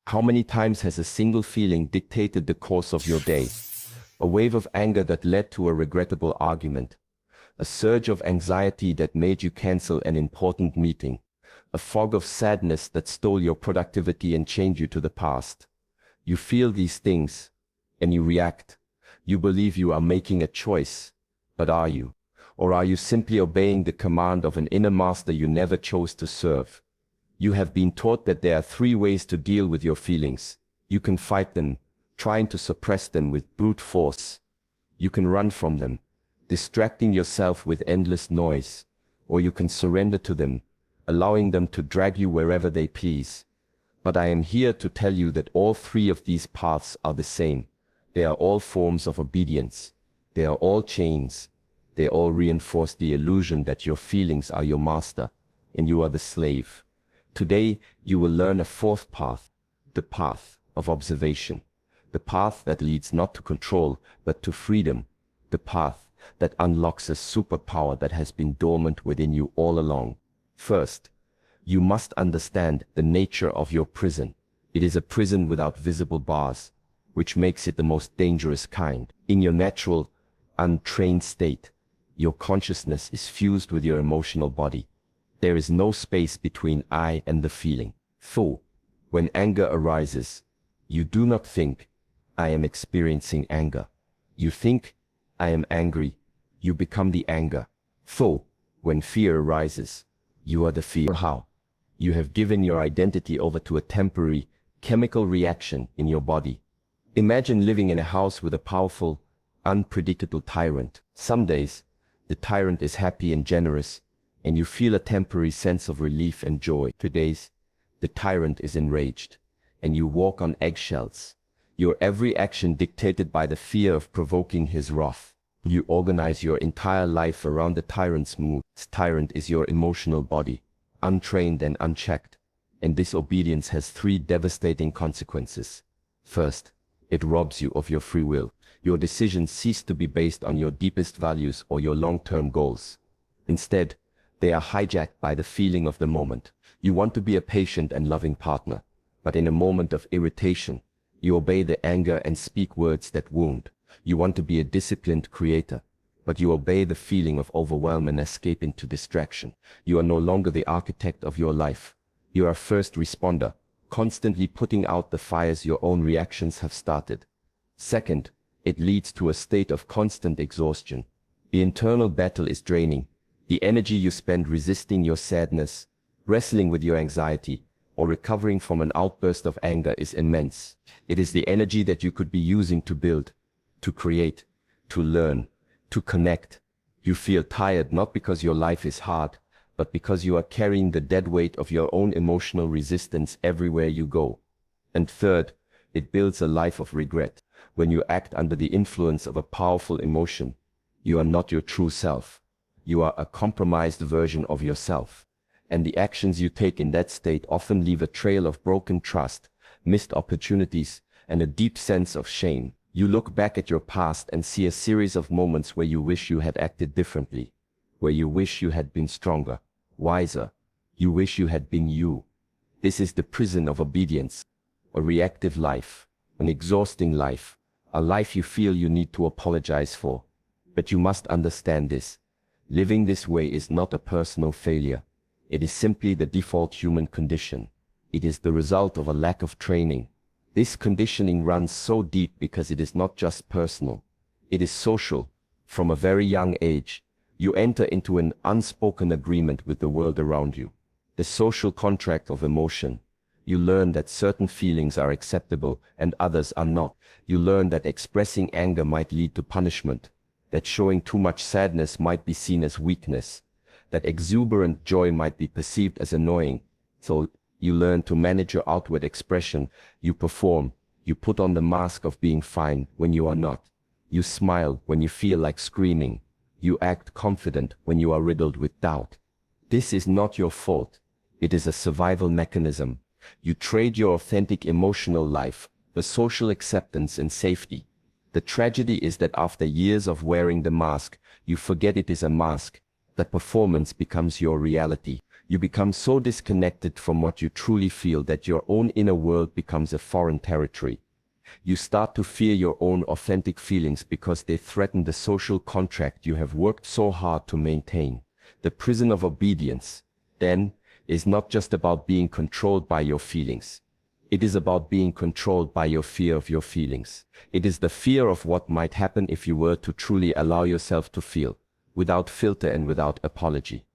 How many times has a single feeling dictated the course of your day? A wave of anger that led to a regrettable argument. A surge of anxiety that made you cancel an important meeting. A fog of sadness that stole your productivity and chained you to the past. You feel these things, and you react. You believe you are making a choice, but are you? Or are you simply obeying the command of an inner master you never chose to serve? You have been taught that there are three ways to deal with your feelings. You can fight them, trying to suppress them with brute force. You can run from them, distracting yourself with endless noise. Or you can surrender to them, allowing them to drag you wherever they please. But I am here to tell you that all three of these paths are the same. They are all forms of obedience. They are all chains. They all reinforce the illusion that your feelings are your master, and you are the slave. Today, you will learn a fourth path, the path of observation, the path that leads not to control, but to freedom, the path that unlocks a superpower that has been dormant within you all along. First, you must understand the nature of your prison. It is a prison without visible bars, which makes it the most dangerous kind. In your natural, untrained state, your consciousness is fused with your emotional body. There is no space between I and the feeling. So, when anger arises, you do not think, I am experiencing anger. You think, I am angry. You become the anger. So, when fear arises, you are the fear. How? You have given your identity over to a temporary, chemical reaction in your body. Imagine living in a house with a powerful, unpredictable tyrant. Some days, the tyrant is happy and generous, and you feel a temporary sense of relief and joy. Today's, the tyrant is enraged, and you walk on eggshells. Your every action dictated by the fear of provoking his wrath. You organize your entire life around the tyrant's mood. This tyrant is your emotional body, untrained and unchecked, and this obedience has three devastating consequences. First, it robs you of your free will. Your decisions cease to be based on your deepest values or your long-term goals. Instead, they are hijacked by the feeling of the moment. You want to be a patient and loving partner, but in a moment of irritation, you obey the anger and speak words that wound. You want to be a disciplined creator, but you obey the feeling of overwhelm and escape into distraction. You are no longer the architect of your life. You are a first responder, constantly putting out the fires your own reactions have started. Second, it leads to a state of constant exhaustion. The internal battle is draining. The energy you spend resisting your sadness, wrestling with your anxiety, or recovering from an outburst of anger is immense. It is the energy that you could be using to build, to create, to learn, to connect. You feel tired not because your life is hard, but because you are carrying the dead weight of your own emotional resistance everywhere you go. And third, it builds a life of regret. When you act under the influence of a powerful emotion, you are not your true self. You are a compromised version of yourself. And the actions you take in that state often leave a trail of broken trust, missed opportunities, and a deep sense of shame. You look back at your past and see a series of moments where you wish you had acted differently, where you wish you had been stronger, wiser. You wish you had been you. This is the prison of obedience, a reactive life, an exhausting life, a life you feel you need to apologize for. But you must understand this. Living this way is not a personal failure. It is simply the default human condition. It is the result of a lack of training. This conditioning runs so deep because it is not just personal. It is social. From a very young age, you enter into an unspoken agreement with the world around you. The social contract of emotion. You learn that certain feelings are acceptable and others are not. You learn that expressing anger might lead to punishment, that showing too much sadness might be seen as weakness, that exuberant joy might be perceived as annoying. So you learn to manage your outward expression. You perform. You put on the mask of being fine when you are not. You smile when you feel like screaming. You act confident when you are riddled with doubt. This is not your fault. It is a survival mechanism. You trade your authentic emotional life for social acceptance and safety. The tragedy is that after years of wearing the mask, you forget it is a mask. That performance becomes your reality. You become so disconnected from what you truly feel that your own inner world becomes a foreign territory. You start to fear your own authentic feelings because they threaten the social contract you have worked so hard to maintain. The prison of obedience, then, is not just about being controlled by your feelings. It is about being controlled by your fear of your feelings. It is the fear of what might happen if you were to truly allow yourself to feel, without filter and without apology.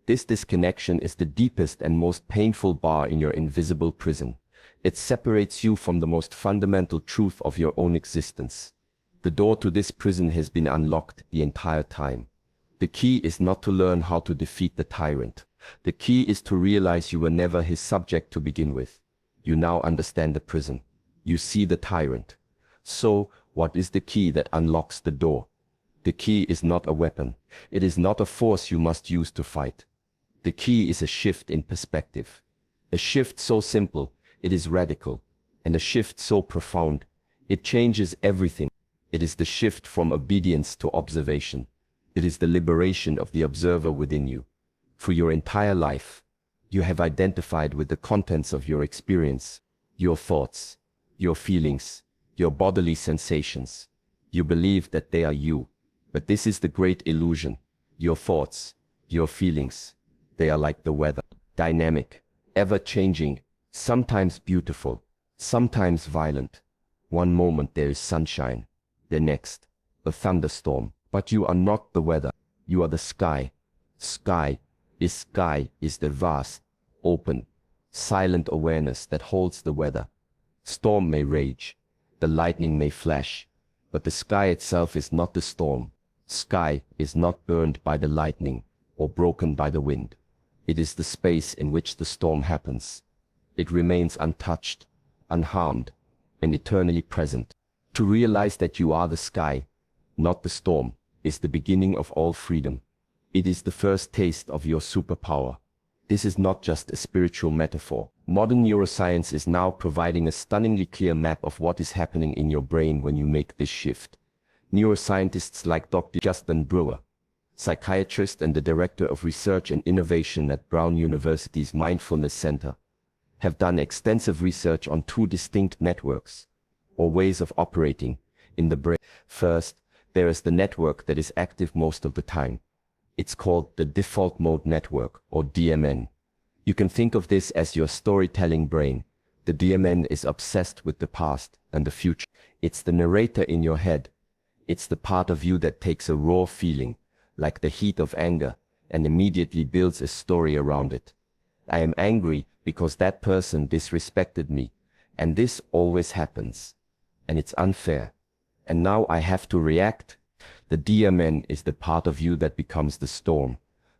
This disconnection is the deepest and most painful bar in your invisible prison. It separates you from the most fundamental truth of your own existence. The door to this prison has been unlocked the entire time. The key is not to learn how to defeat the tyrant. The key is to realize you were never his subject to begin with. You now understand the prison. You see the tyrant. So, what is the key that unlocks the door? The key is not a weapon. It is not a force you must use to fight. The key is a shift in perspective. A shift so simple, it is radical. And a shift so profound, it changes everything. It is the shift from obedience to observation. It is the liberation of the observer within you. For your entire life, you have identified with the contents of your experience, your thoughts, your feelings, your bodily sensations. You believe that they are you. But this is the great illusion. Your thoughts, your feelings, they are like the weather, dynamic, ever-changing, sometimes beautiful, sometimes violent. One moment there is sunshine, the next, a thunderstorm. But you are not the weather, you are the sky. Sky is the vast, open, silent awareness that holds the weather. Storm may rage, the lightning may flash, but the sky itself is not the storm. Sky is not burned by the lightning or broken by the wind. It is the space in which the storm happens. It remains untouched, unharmed, and eternally present. To realize that you are the sky, not the storm, is the beginning of all freedom. It is the first taste of your superpower. This is not just a spiritual metaphor. Modern neuroscience is now providing a stunningly clear map of what is happening in your brain when you make this shift. Neuroscientists like Dr. Justin Brewer, psychiatrist and the director of research and innovation at Brown University's Mindfulness Center, have done extensive research on two distinct networks, or ways of operating, in the brain. First, there is the network that is active most of the time. It's called the default mode network, or DMN. You can think of this as your storytelling brain. The DMN is obsessed with the past and the future. It's the narrator in your head. It's the part of you that takes a raw feeling, like the heat of anger, and immediately builds a story around it. I am angry because that person disrespected me, and this always happens, and it's unfair. And now I have to react. The DMN is the part of you that becomes the storm.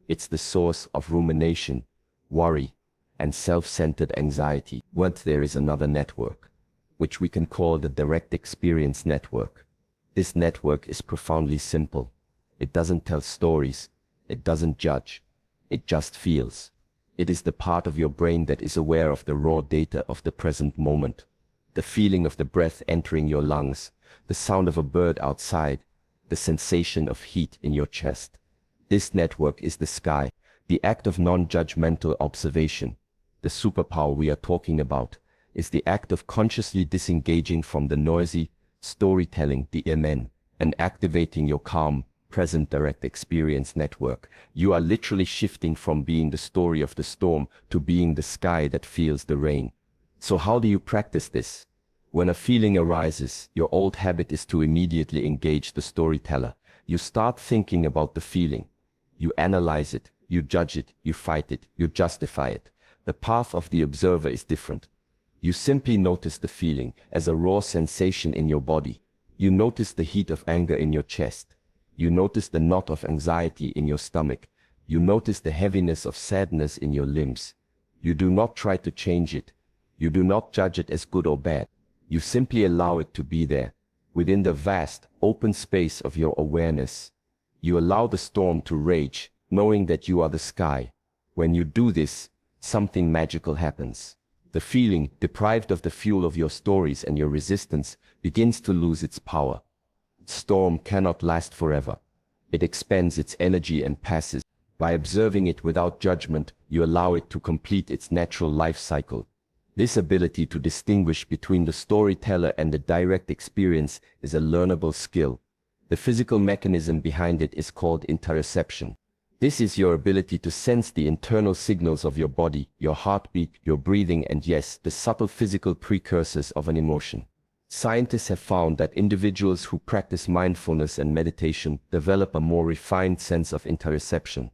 It's the source of rumination, worry, and self-centered anxiety. But there is another network, which we can call the direct experience network. This network is profoundly simple. It doesn't tell stories. It doesn't judge. It just feels. It is the part of your brain that is aware of the raw data of the present moment. The feeling of the breath entering your lungs, the sound of a bird outside, the sensation of heat in your chest. This network is the sky, the act of non-judgmental observation. The superpower we are talking about is the act of consciously disengaging from the noisy, storytelling DMN and activating your calm, present direct experience network. You are literally shifting from being the story of the storm to being the sky that feels the rain. So how do you practice this? When a feeling arises, your old habit is to immediately engage the storyteller. You start thinking about the feeling. You analyze it, you judge it, you fight it, you justify it. The path of the observer is different. You simply notice the feeling as a raw sensation in your body. You notice the heat of anger in your chest. You notice the knot of anxiety in your stomach. You notice the heaviness of sadness in your limbs. You do not try to change it. You do not judge it as good or bad. You simply allow it to be there, within the vast, open space of your awareness. You allow the storm to rage, knowing that you are the sky. When you do this, something magical happens. The feeling, deprived of the fuel of your stories and your resistance, begins to lose its power. Storm cannot last forever. It expends its energy and passes. By observing it without judgment, You allow it to complete its natural life cycle. This ability to distinguish between the storyteller and the direct experience is a learnable skill. The physical mechanism behind it is called interoception. This is your ability to sense the internal signals of your body, your heartbeat, your breathing, and yes, the subtle physical precursors of an emotion. Scientists have found that individuals who practice mindfulness and meditation develop a more refined sense of interoception.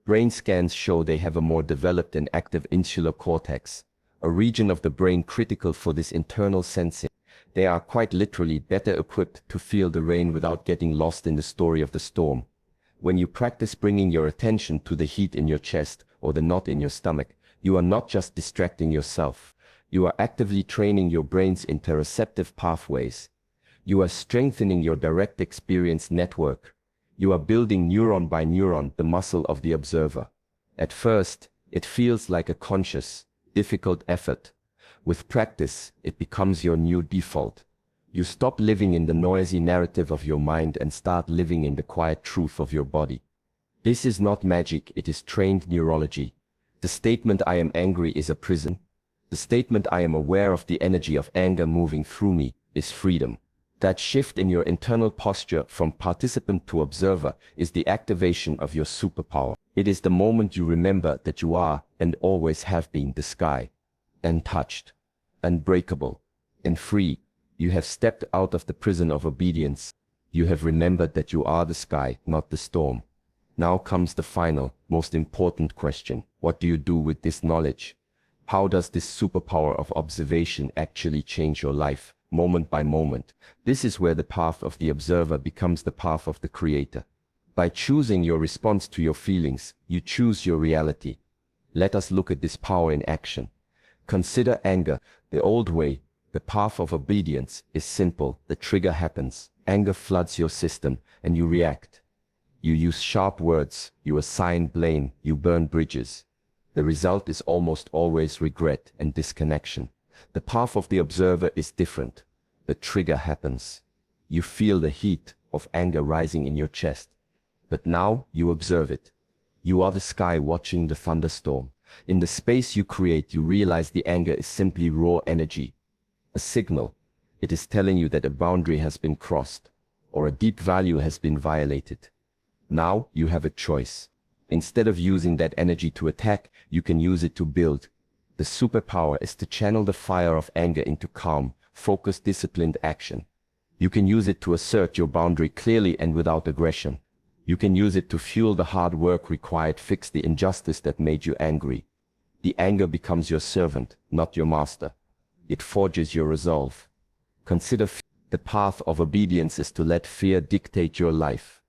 Brain scans show they have a more developed and active insular cortex, a region of the brain critical for this internal sensing. They are quite literally better equipped to feel the rain without getting lost in the story of the storm. When you practice bringing your attention to the heat in your chest or the knot in your stomach, you are not just distracting yourself. You are actively training your brain's interoceptive pathways. You are strengthening your direct experience network. You are building neuron by neuron the muscle of the observer. At first, it feels like a conscious, difficult effort. With practice, it becomes your new default. You stop living in the noisy narrative of your mind and start living in the quiet truth of your body. This is not magic, it is trained neurology. The statement "I am angry" is a prison. The statement "I am aware of the energy of anger moving through me" is freedom. That shift in your internal posture from participant to observer is the activation of your superpower. It is the moment you remember that you are, and always have been, the sky. Untouched, unbreakable, and free. You have stepped out of the prison of obedience. You have remembered that you are the sky, not the storm. Now comes the final, most important question. What do you do with this knowledge? How does this superpower of observation actually change your life, moment by moment? This is where the path of the observer becomes the path of the creator. By choosing your response to your feelings, you choose your reality. Let us look at this power in action. Consider anger, the old way. The path of obedience is simple. The trigger happens. Anger floods your system, and you react. You use sharp words, you assign blame, you burn bridges. The result is almost always regret and disconnection. The path of the observer is different. The trigger happens. You feel the heat of anger rising in your chest. But now you observe it. You are the sky watching the thunderstorm. In the space you create, you realize the anger is simply raw energy. A signal. It is telling you that a boundary has been crossed, or a deep value has been violated. Now you have a choice. Instead of using that energy to attack, you can use it to build. The superpower is to channel the fire of anger into calm, focused, disciplined action. You can use it to assert your boundary clearly and without aggression. You can use it to fuel the hard work required, fix the injustice that made you angry. The anger becomes your servant, not your master. It forges your resolve. Consider the path of obedience is to let fear dictate your life.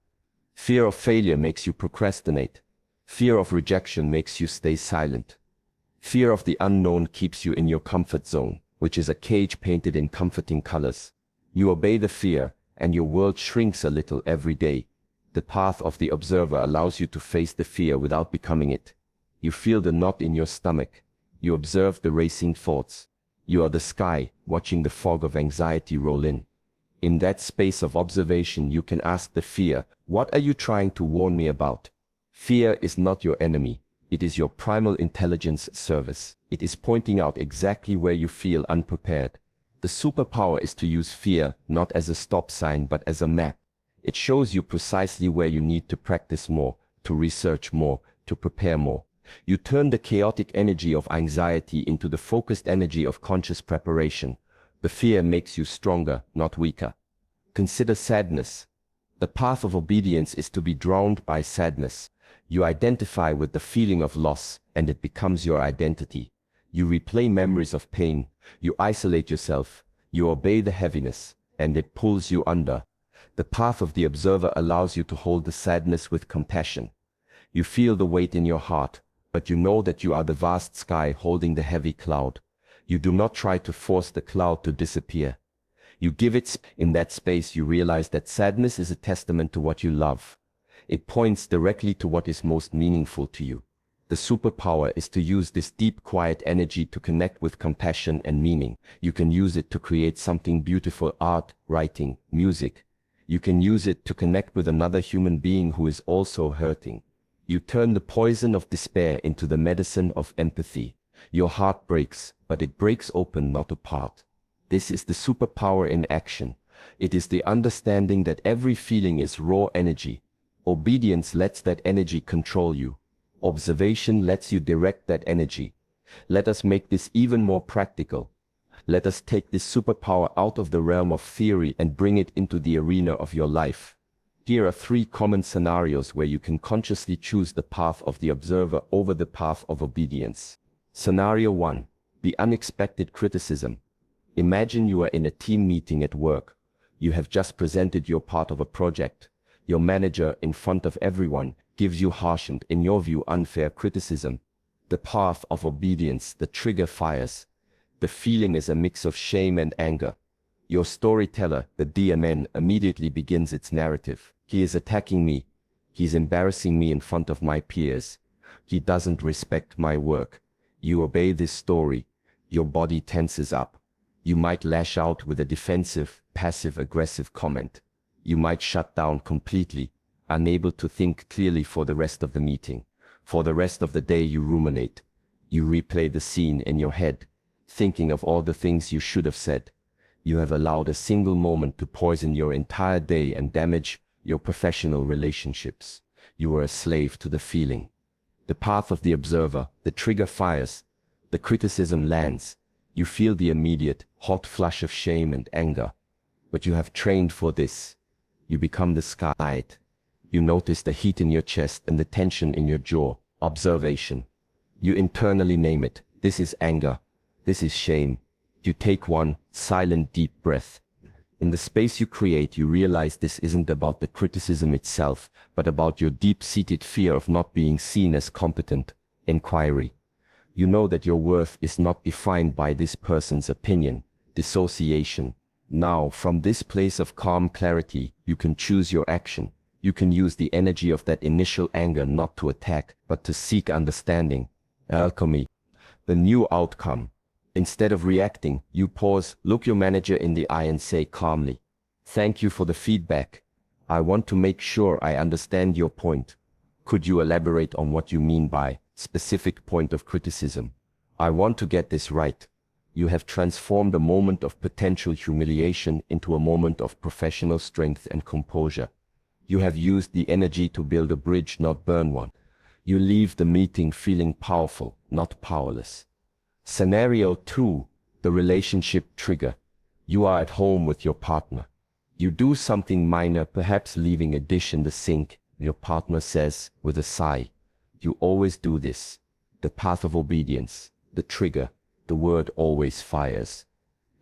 Fear of failure makes you procrastinate. Fear of rejection makes you stay silent. Fear of the unknown keeps you in your comfort zone, which is a cage painted in comforting colors. You obey the fear, and your world shrinks a little every day. The path of the observer allows you to face the fear without becoming it. You feel the knot in your stomach. You observe the racing thoughts. You are the sky, watching the fog of anxiety roll in. In that space of observation, you can ask the fear, "What are you trying to warn me about?" Fear is not your enemy. It is your primal intelligence service. It is pointing out exactly where you feel unprepared. The superpower is to use fear not as a stop sign but as a map. It shows you precisely where you need to practice more, to research more, to prepare more. You turn the chaotic energy of anxiety into the focused energy of conscious preparation. The fear makes you stronger, not weaker. Consider sadness. The path of obedience is to be drowned by sadness. You identify with the feeling of loss, and it becomes your identity. You replay memories of pain. You isolate yourself. You obey the heaviness, and it pulls you under. The path of the observer allows you to hold the sadness with compassion. You feel the weight in your heart, but you know that you are the vast sky holding the heavy cloud. You do not try to force the cloud to disappear. You give it. In that space you realize that sadness is a testament to what you love. It points directly to what is most meaningful to you. The superpower is to use this deep, quiet energy to connect with compassion and meaning. You can use it to create something beautiful: art, writing, music. You can use it to connect with another human being who is also hurting. You turn the poison of despair into the medicine of empathy. Your heart breaks, but it breaks open, not apart. This is the superpower in action. It is the understanding that every feeling is raw energy. Obedience lets that energy control you. Observation lets you direct that energy. Let us make this even more practical. Let us take this superpower out of the realm of theory and bring it into the arena of your life. Here are 3 common scenarios where you can consciously choose the path of the observer over the path of obedience. Scenario 1. The unexpected criticism. Imagine you are in a team meeting at work. You have just presented your part of a project. Your manager, in front of everyone, gives you harsh and, in your view, unfair criticism. The path of obedience, the trigger fires. The feeling is a mix of shame and anger. Your storyteller, the DMN, immediately begins its narrative. He is attacking me. He's embarrassing me in front of my peers. He doesn't respect my work. You obey this story. Your body tenses up. You might lash out with a defensive, passive-aggressive comment. You might shut down completely, unable to think clearly for the rest of the meeting. For the rest of the day you ruminate. You replay the scene in your head, thinking of all the things you should have said. You have allowed a single moment to poison your entire day and damage your professional relationships. You are a slave to the feeling. The path of the observer, the trigger fires. The criticism lands. You feel the immediate, hot flush of shame and anger. But you have trained for this. You become the sky-eyed. You notice the heat in your chest and the tension in your jaw. Observation. You internally name it. This is anger. This is shame. You take one silent, deep breath. In the space you create, you realize this isn't about the criticism itself, but about your deep-seated fear of not being seen as competent. Inquiry. You know that your worth is not defined by this person's opinion. Dissociation. Now, from this place of calm clarity, you can choose your action. You can use the energy of that initial anger not to attack, but to seek understanding. Alchemy. The new outcome. Instead of reacting, you pause, look your manager in the eye and say calmly, "Thank you for the feedback. I want to make sure I understand your point. Could you elaborate on what you mean by specific point of criticism? I want to get this right." You have transformed a moment of potential humiliation into a moment of professional strength and composure. You have used the energy to build a bridge, not burn one. You leave the meeting feeling powerful, not powerless. Scenario 2. The relationship trigger. You are at home with your partner. You do something minor, perhaps leaving a dish in the sink. Your partner says, with a sigh, "You always do this." The path of obedience. The trigger. The word always fires.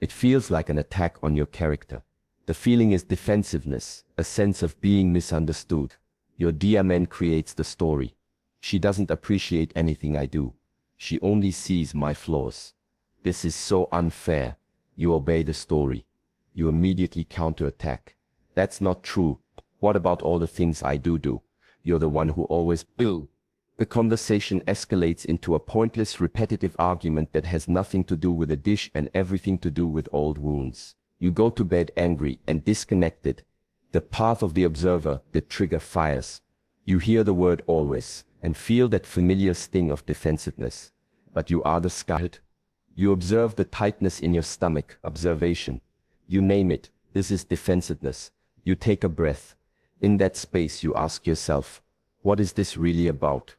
It feels like an attack on your character. The feeling is defensiveness, a sense of being misunderstood. Your DMN creates the story. She doesn't appreciate anything I do. She only sees my flaws. This is so unfair. You obey the story. You immediately counterattack. That's not true. What about all the things I do? You're the one who always do. The conversation escalates into a pointless, repetitive argument that has nothing to do with the dish and everything to do with old wounds. You go to bed angry and disconnected. The path of the observer, the trigger fires. You hear the word always and feel that familiar sting of defensiveness. But you are the scared. You observe the tightness in your stomach. Observation. You name it. This is defensiveness. You take a breath. In that space you ask yourself, what is this really about?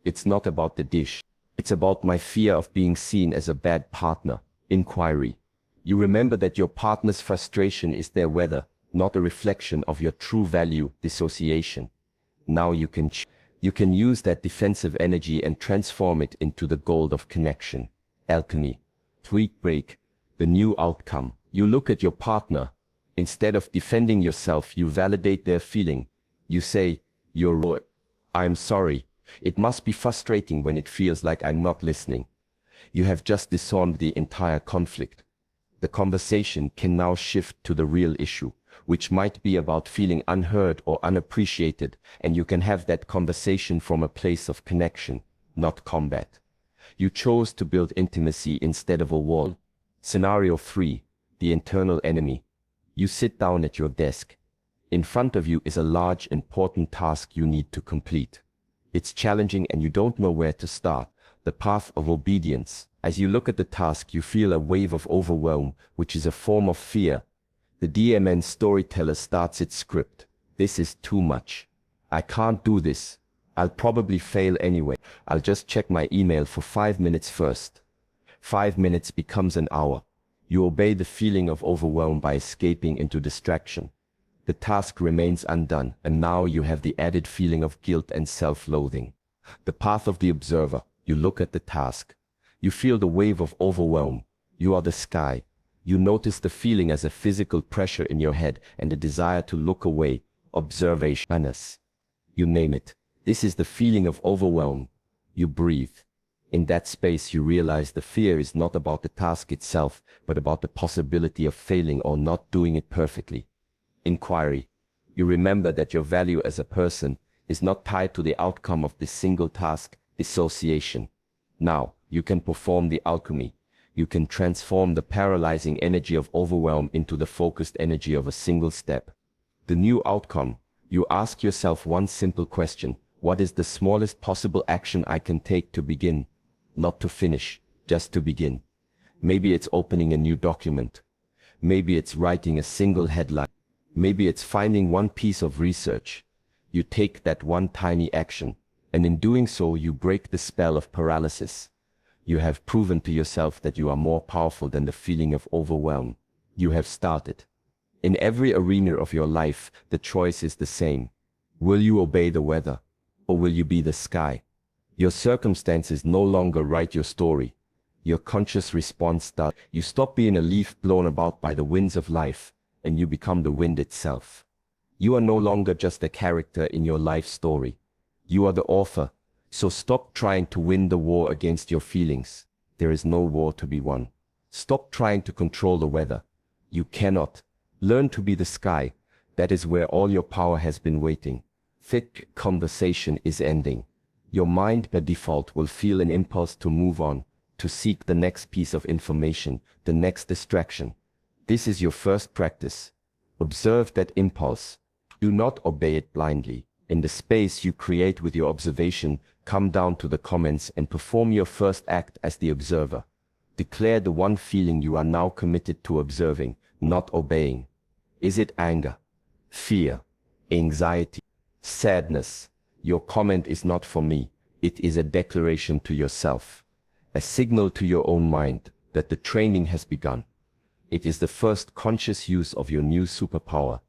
It's not about the dish. It's about my fear of being seen as a bad partner. Inquiry. You remember that your partner's frustration is their weather, not a reflection of your true value. Dissociation. Now you can use that defensive energy and transform it into the gold of connection. Alchemy. Tweak break. The new outcome. You look at your partner. Instead of defending yourself, you validate their feeling. You say, "You're right. I'm sorry. It must be frustrating when it feels like I'm not listening." You have just disarmed the entire conflict. The conversation can now shift to the real issue, which might be about feeling unheard or unappreciated, and you can have that conversation from a place of connection, not combat. You chose to build intimacy instead of a wall. Scenario 3. The internal enemy. You sit down at your desk. In front of you is a large, important task you need to complete. It's challenging and you don't know where to start. The path of obedience. As you look at the task, you feel a wave of overwhelm, which is a form of fear. The DMN storyteller starts its script. This is too much. I can't do this. I'll probably fail anyway. I'll just check my email for 5 minutes first. 5 minutes becomes an hour. You obey the feeling of overwhelm by escaping into distraction. The task remains undone, and now you have the added feeling of guilt and self-loathing. The path of the observer. You look at the task. You feel the wave of overwhelm. You are the sky. You notice the feeling as a physical pressure in your head and a desire to look away. Observation. You name it. This is the feeling of overwhelm. You breathe. In that space you realize the fear is not about the task itself, but about the possibility of failing or not doing it perfectly. Inquiry. You remember that your value as a person is not tied to the outcome of this single task. Dissociation. Now, you can perform the alchemy. You can transform the paralyzing energy of overwhelm into the focused energy of a single step. The new outcome. You ask yourself one simple question. What is the smallest possible action I can take to begin? Not to finish, just to begin. Maybe it's opening a new document. Maybe it's writing a single headline. Maybe it's finding one piece of research. You take that one tiny action, and in doing so you break the spell of paralysis. You have proven to yourself that you are more powerful than the feeling of overwhelm. You have started. In every arena of your life, the choice is the same. Will you obey the weather, or will you be the sky? Your circumstances no longer write your story. Your conscious response does. You stop being a leaf blown about by the winds of life, and you become the wind itself. You are no longer just a character in your life story. You are the author. So stop trying to win the war against your feelings. There is no war to be won. Stop trying to control the weather. You cannot. Learn to be the sky. That is where all your power has been waiting. Thick conversation is ending. Your mind by default will feel an impulse to move on, to seek the next piece of information, the next distraction. This is your first practice. Observe that impulse. Do not obey it blindly. In the space you create with your observation, come down to the comments and perform your first act as the observer. Declare the one feeling you are now committed to observing, not obeying. Is it anger, fear, anxiety, sadness? Your comment is not for me. It is a declaration to yourself, a signal to your own mind that the training has begun. It is the first conscious use of your new superpower,